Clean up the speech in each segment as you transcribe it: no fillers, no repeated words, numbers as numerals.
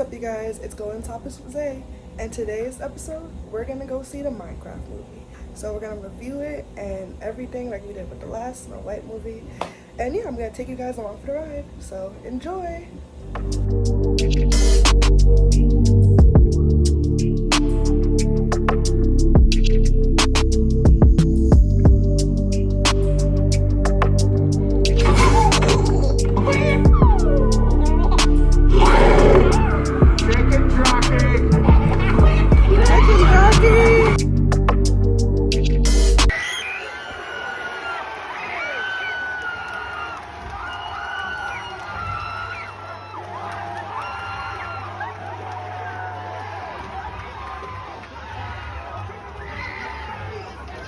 up, you guys? It's Going Topics with Zay, and today's episode, we're gonna go see the Minecraft movie. So we're gonna review it and everything like we did with the last Snow White movie. And yeah, I'm gonna take you guys along for the ride. So enjoy.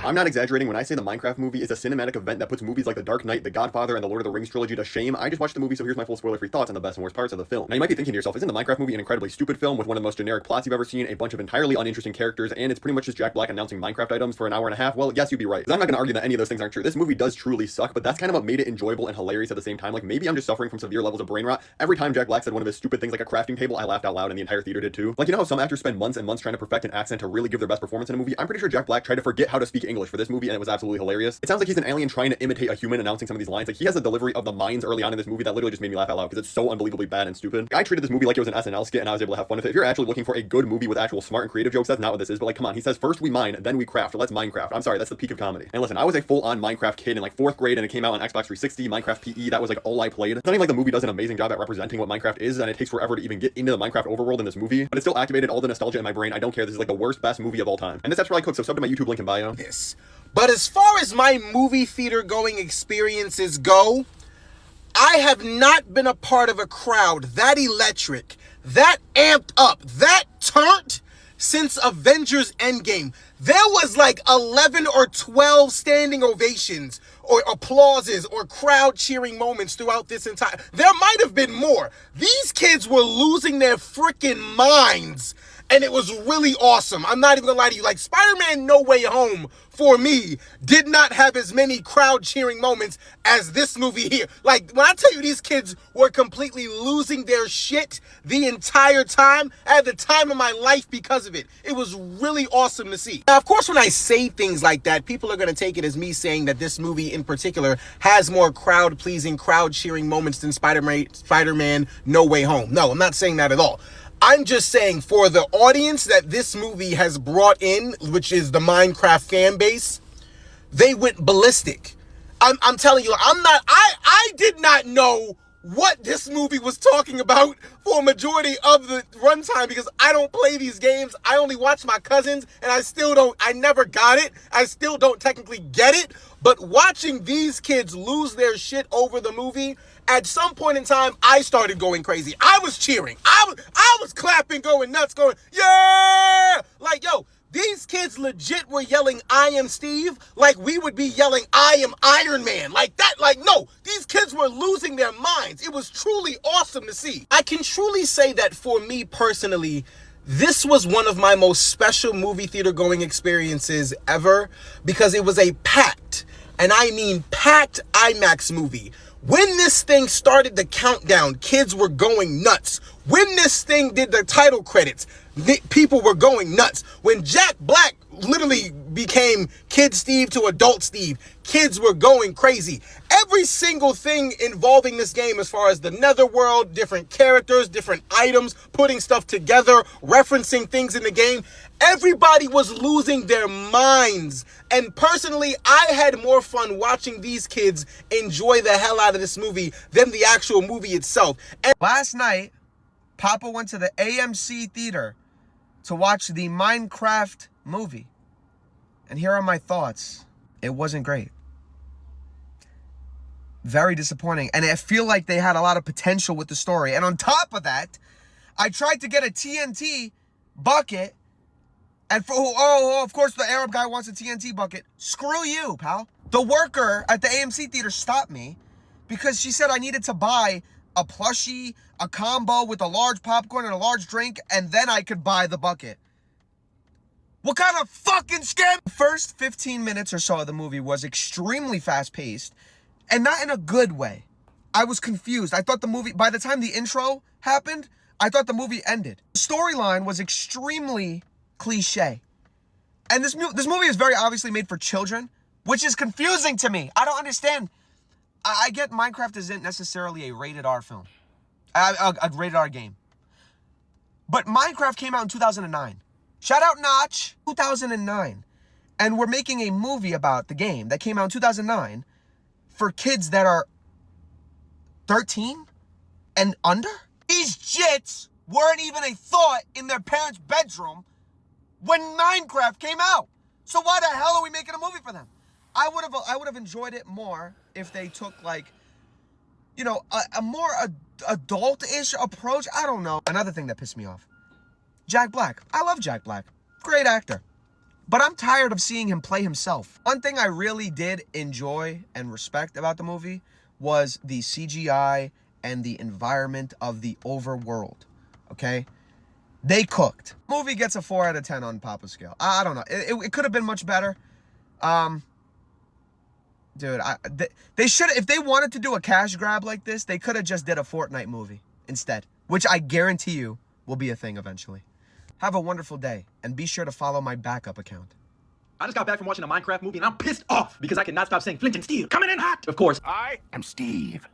I'm not exaggerating when I say the Minecraft movie is a cinematic event that puts movies like The Dark Knight, The Godfather, and The Lord of the Rings trilogy to shame. I just watched the movie, so here's my full spoiler-free thoughts on the best and worst parts of the film. Now, you might be thinking to yourself, isn't the Minecraft movie an incredibly stupid film with one of the most generic plots you've ever seen, a bunch of entirely uninteresting characters, and it's pretty much just Jack Black announcing Minecraft items for an hour and a half? Well, yes, you'd be right. 'Cause I'm not gonna argue that any of those things aren't true. This movie does truly suck, but that's kind of what made it enjoyable and hilarious at the same time. Like, maybe I'm just suffering from severe levels of brain rot. Every time Jack Black said one of his stupid things like a crafting table, I laughed out loud, and the entire theater did too. Like, you know how some actors spend months and months trying to perfect an accent to really give their best performance in a movie? I'm pretty sure Jack Black tried to forget how to speak English for this movie, and it was absolutely hilarious. It sounds like he's an alien trying to imitate a human announcing some of these lines. Like, he has a delivery of the mines early on in this movie that literally just made me laugh out loud because it's so unbelievably bad and stupid. I treated this movie like it was an SNL skit, and I was able to have fun with it. If you're actually looking for a good movie with actual smart and creative jokes, that's not what this is. But like, come on, he says first we mine, then we craft. Let's Minecraft. I'm sorry, that's the peak of comedy. And listen, I was a full-on Minecraft kid in like 4th grade, and it came out on Xbox 360, Minecraft PE. That was like all I played. It's not even like the movie does an amazing job at representing what Minecraft is, and it takes forever to even get into the Minecraft overworld in this movie. But it still activated all the nostalgia in my brain. I don't care. This is like the worst, best movie of all time. And this that's where I cook. So sub to my YouTube link in bio. Yes. But as far as my movie theater going experiences go, I have not been a part of a crowd that electric, that amped up, that turned since Avengers Endgame. There was like 11 or 12 standing ovations or applauses or crowd cheering moments throughout this entire... There might have been more. These kids were losing their freaking minds. And it was really awesome. I'm not even gonna lie to you. Like, Spider-Man No Way Home, for me, did not have as many crowd cheering moments as this movie here. Like, when I tell you these kids were completely losing their shit the entire time, I had the time of my life because of it. It was really awesome to see. Now, of course, when I say things like that, people are gonna take it as me saying that this movie in particular has more crowd-pleasing, crowd-cheering moments than Spider-Man No Way Home. No, I'm not saying that at all. I'm just saying, for the audience that this movie has brought in, which is the Minecraft fan base, they went ballistic. I'm telling you, I did not know what this movie was talking about for a majority of the runtime because I don't play these games. I only watch my cousins, and I never got it. I still don't technically get it. But watching these kids lose their shit over the movie, at some point in time, I started going crazy. I was cheering. I was clapping, going nuts, going, yeah! Like, yo, these kids legit were yelling, I am Steve, like we would be yelling, I am Iron Man. Like that, like, no, these kids were losing their minds. It was truly awesome to see. I can truly say that for me personally, this was one of my most special movie theater going experiences ever because it was a packed, and I mean packed IMAX movie. When this thing started the countdown, kids were going nuts. When this thing did the title credits, people were going nuts. When Jack Black literally became Kid Steve to Adult Steve, kids were going crazy. Every single thing involving this game, as far as the netherworld, different characters, different items, putting stuff together, referencing things in the game, everybody was losing their minds. And personally, I had more fun watching these kids enjoy the hell out of this movie than the actual movie itself. And last night, Papa went to the AMC theater to watch the Minecraft movie. And here are my thoughts. It wasn't great. Very disappointing. And I feel like they had a lot of potential with the story. And on top of that, I tried to get a TNT bucket. And of course, the Arab guy wants a TNT bucket. Screw you, pal. The worker at the AMC theater stopped me because she said I needed to buy a plushie, a combo with a large popcorn and a large drink, and then I could buy the bucket. What kind of fucking scam? The first 15 minutes or so of the movie was extremely fast-paced, and not in a good way. I was confused. I thought the movie, by the time the intro happened, I thought the movie ended. The storyline was extremely cliche. And this movie is very obviously made for children, which is confusing to me. I don't understand. I get Minecraft isn't necessarily a rated R film, a rated R game. But Minecraft came out in 2009. Shout out Notch, 2009. And we're making a movie about the game that came out in 2009 for kids that are 13 and under? These jits weren't even a thought in their parents' bedroom when Minecraft came out. So why the hell are we making a movie for them? I would have enjoyed it more if they took like, you know, a more adult-ish approach. I don't know. Another thing that pissed me off. Jack Black. I love Jack Black. Great actor. But I'm tired of seeing him play himself. One thing I really did enjoy and respect about the movie was the CGI and the environment of the overworld. Okay? They cooked. Movie gets a 4 out of 10 on Papa scale. I don't know. It could have been much better. Dude, they should, if they wanted to do a cash grab like this, they could have just did a Fortnite movie instead, which I guarantee you will be a thing eventually. Have a wonderful day, and be sure to follow my backup account. I just got back from watching a Minecraft movie and I'm pissed off because I cannot stop saying Flint and Steel coming in hot. Of course, I am Steve.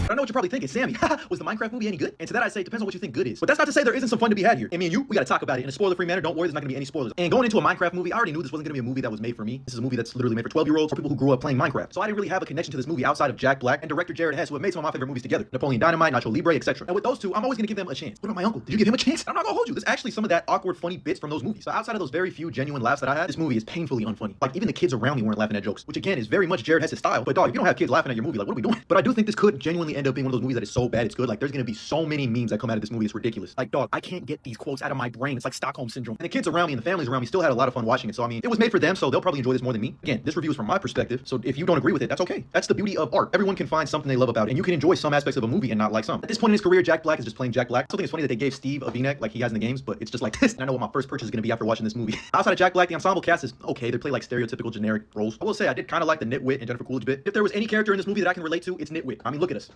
I know what you're probably thinking, Sammy, was the Minecraft movie any good? And to that I say, it depends on what you think good is. But that's not to say there isn't some fun to be had here. And me and you, we gotta talk about it in a spoiler-free manner. Don't worry, there's not gonna be any spoilers. And going into a Minecraft movie, I already knew this wasn't gonna be a movie that was made for me. This is a movie that's literally made for 12-year-olds or people who grew up playing Minecraft. So I didn't really have a connection to this movie outside of Jack Black and director Jared Hess, who have made some of my favorite movies together. Napoleon Dynamite, Nacho Libre, etc. And with those two, I'm always gonna give them a chance. What about my uncle? Did you give him a chance? I'm not gonna hold you. There's actually some of that awkward, funny bits from those movies. So outside of those very few genuine laughs that I had, this movie is painfully unfunny. Like, even the kids around me weren't laughing at jokes, which again is very much Jared Hess' style. But dog, if you don't have kids laughing at your movie, like, what are we doing? But I do think this could genuinely end up being one of those movies that is so bad it's good. Like, there's gonna be so many memes that come out of this movie, it's ridiculous. Like, dog, I can't get these quotes out of my brain. It's like Stockholm Syndrome. And the kids around me and the families around me still had a lot of fun watching it. So I mean, it was made for them, so they'll probably enjoy this more than me. Again, this review is from my perspective, so if you don't agree with it, that's okay. That's the beauty of art. Everyone can find something they love about it, and you can enjoy some aspects of a movie and not like some. At this point in his career, Jack Black is just playing Jack Black. I still think it's funny that they gave Steve a V-neck like he has in the games, but it's just like this. And I know what my first purchase is gonna be after watching this movie. Outside of Jack Black, the ensemble cast is okay. They play like stereotypical generic roles. I will say I did kind of like the Nitwit and Jennifer Coolidge bit. If there was any character in this movie that I can relate to, it's Nitwit. I mean, look at us.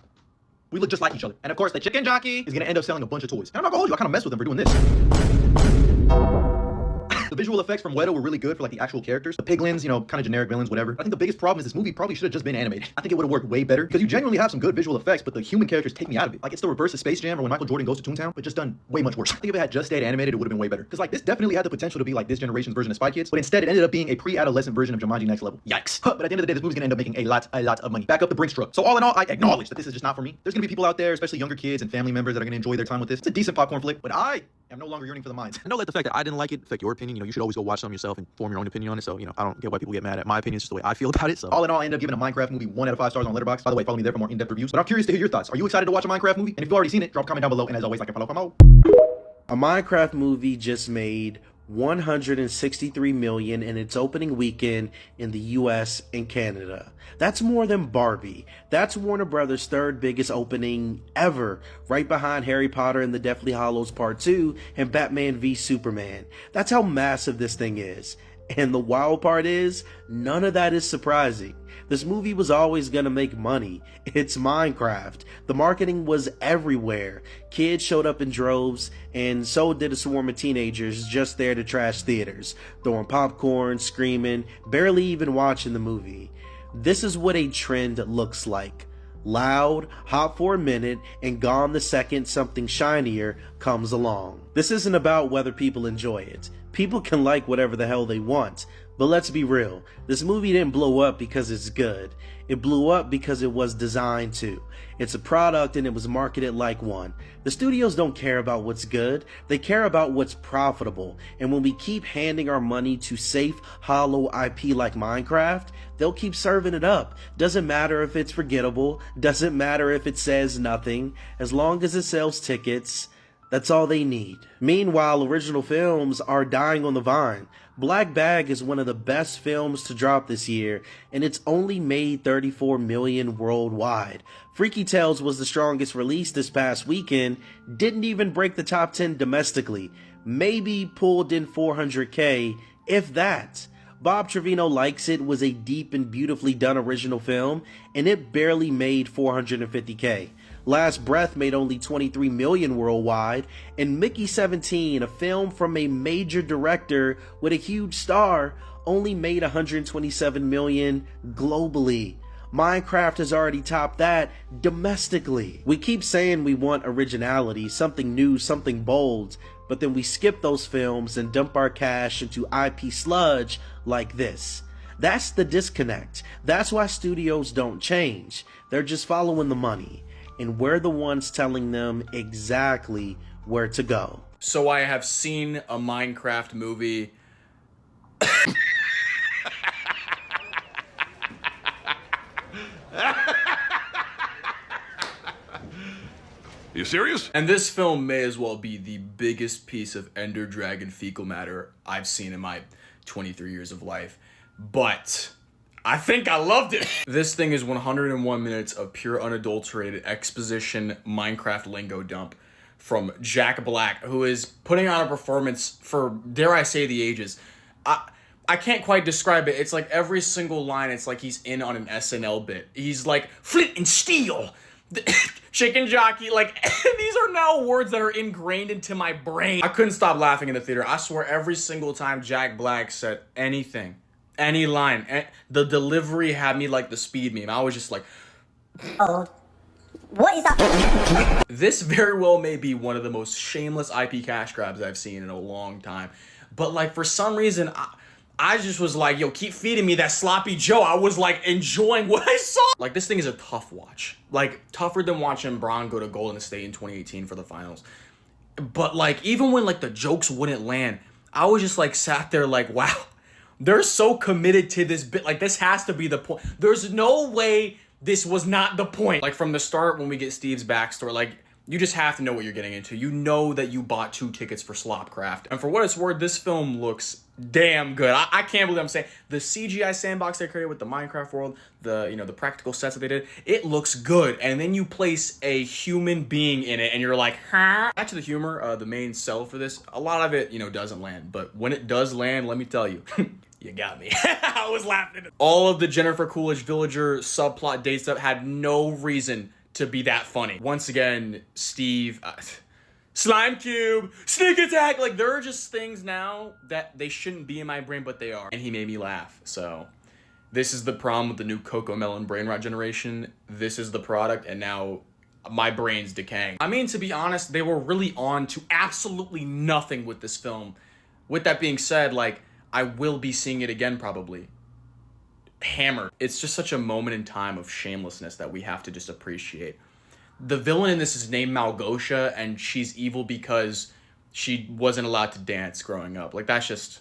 We look just like each other. And of course, the chicken jockey is gonna end up selling a bunch of toys. And I'm not gonna hold you, I kind of mess with them for doing this. The visual effects from Weta were really good for like the actual characters. The piglins, you know, kind of generic villains, whatever. I think the biggest problem is this movie probably should have just been animated. I think it would have worked way better because you genuinely have some good visual effects, but the human characters take me out of it. Like, it's the reverse of Space Jam or when Michael Jordan goes to Toontown, but just done way much worse. I think if it had just stayed animated, it would have been way better. Because like, this definitely had the potential to be like this generation's version of Spy Kids, but instead it ended up being a pre-adolescent version of Jumanji Next Level. Yikes. But at the end of the day, this movie's gonna end up making a lot of money. Back up the Brinks truck. So all in all, I acknowledge that this is just not for me. There's gonna be people out there, especially younger kids and family members, that are gonna enjoy their time with this. It's a decent popcorn flick, but I am no longer yearning for the minds. And don't let the fact that I didn't like it affect your opinion. You know, you should always go watch something yourself and form your own opinion on it. So, you know, I don't get why people get mad at my opinion. It's just the way I feel about it. So All in all, I ended up giving a Minecraft movie 1 out of 5 stars on Letterboxd. By the way, follow me there for more in-depth reviews. But I'm curious to hear your thoughts. Are you excited to watch a Minecraft movie? And if you've already seen it, drop a comment down below. And as always, like and follow for more. A Minecraft movie just made $163 million in its opening weekend in the US and Canada. That's more than Barbie. That's Warner Brothers' third biggest opening ever, right behind Harry Potter and the Deathly Hallows Part 2 and Batman v Superman. That's how massive this thing is. And the wild part is, none of that is surprising. This movie was always gonna make money. It's Minecraft. The marketing was everywhere. Kids showed up in droves, and so did a swarm of teenagers just there to trash theaters, throwing popcorn, screaming, barely even watching the movie. This is what a trend looks like. Loud, hot for a minute, and gone the second something shinier comes along. This isn't about whether people enjoy it. People can like whatever the hell they want, but let's be real, this movie didn't blow up because it's good. It blew up because it was designed to. It's a product and it was marketed like one. The studios don't care about what's good, they care about what's profitable. And when we keep handing our money to safe, hollow IP like Minecraft, they'll keep serving it up. Doesn't matter if it's forgettable, doesn't matter if it says nothing, as long as it sells tickets. That's all they need. Meanwhile, original films are dying on the vine. Black Bag is one of the best films to drop this year, and it's only made $34 million worldwide. Freaky Tales was the strongest release this past weekend, didn't even break the top 10 domestically. Maybe pulled in 400K, if that. Bob Trevino Likes It was a deep and beautifully done original film, and it barely made 450K. Last Breath made only 23 million worldwide, and Mickey 17, a film from a major director with a huge star, only made 127 million globally. Minecraft has already topped that domestically. We keep saying we want originality, something new, something bold, but then we skip those films and dump our cash into IP sludge like this. That's the disconnect. That's why studios don't change. They're just following the money, and we're the ones telling them exactly where to go. So I have seen a Minecraft movie. You serious? And this film may as well be the biggest piece of Ender Dragon fecal matter I've seen in my 23 years of life. But I think I loved it. This thing is 101 minutes of pure unadulterated exposition Minecraft lingo dump from Jack Black, who is putting on a performance for, dare I say, the ages. I can't quite describe it. It's like every single line, it's like he's in on an SNL bit. He's like, flint and steel, chicken jockey, like, these are now words that are ingrained into my brain. I couldn't stop laughing in the theater. I swear every single time Jack Black said anything, any line, the delivery had me like the Speed meme. I was just like, oh, what is that? This very well may be one of the most shameless IP cash grabs I've seen in a long time. But like, for some reason, I just was like, yo, keep feeding me that sloppy Joe. I was like enjoying what I saw. Like, this thing is a tough watch. Like, tougher than watching Bron go to Golden State in 2018 for the finals. But like, even when like the jokes wouldn't land, I was just like sat there like, wow, they're so committed to this bit. Like, this has to be the point. There's no way this was not the point. Like, from the start, when we get Steve's backstory, like, you just have to know what you're getting into. You know that you bought 2 tickets for Slopcraft. And for what it's worth, this film looks damn good. I can't believe I'm saying the CGI sandbox they created with the Minecraft world, the practical sets that they did, it looks good. And then you place a human being in it and you're like, huh? Back to the humor, the main sell for this, a lot of it, doesn't land. But when it does land, let me tell you, you got me. I was laughing. All of the Jennifer Coolidge Villager subplot date stuff had no reason to be that funny. Once again, Steve, Slime Cube, Sneak Attack, like, there are just things now that they shouldn't be in my brain, but they are. And he made me laugh. So this is the problem with the new Coco Melon brain rot generation. This is the product, and now my brain's decaying. I mean, to be honest, they were really on to absolutely nothing with this film. With that being said, like, I will be seeing it again probably. Hammered. It's just such a moment in time of shamelessness that we have to just appreciate. The villain in this is named Malgosha, and she's evil because she wasn't allowed to dance growing up. Like, that's just...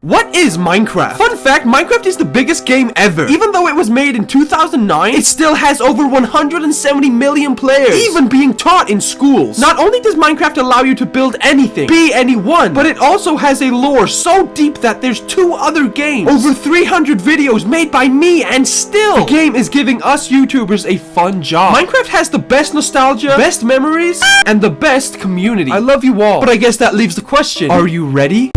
What is Minecraft? Fun fact, Minecraft is the biggest game ever. Even though it was made in 2009, it still has over 170 million players, even being taught in schools. Not only does Minecraft allow you to build anything, be anyone, but it also has a lore so deep that there's 2 other games, over 300 videos made by me, and still, the game is giving us YouTubers a fun job. Minecraft has the best nostalgia, best memories, and the best community. I love you all, but I guess that leaves the question, are you ready?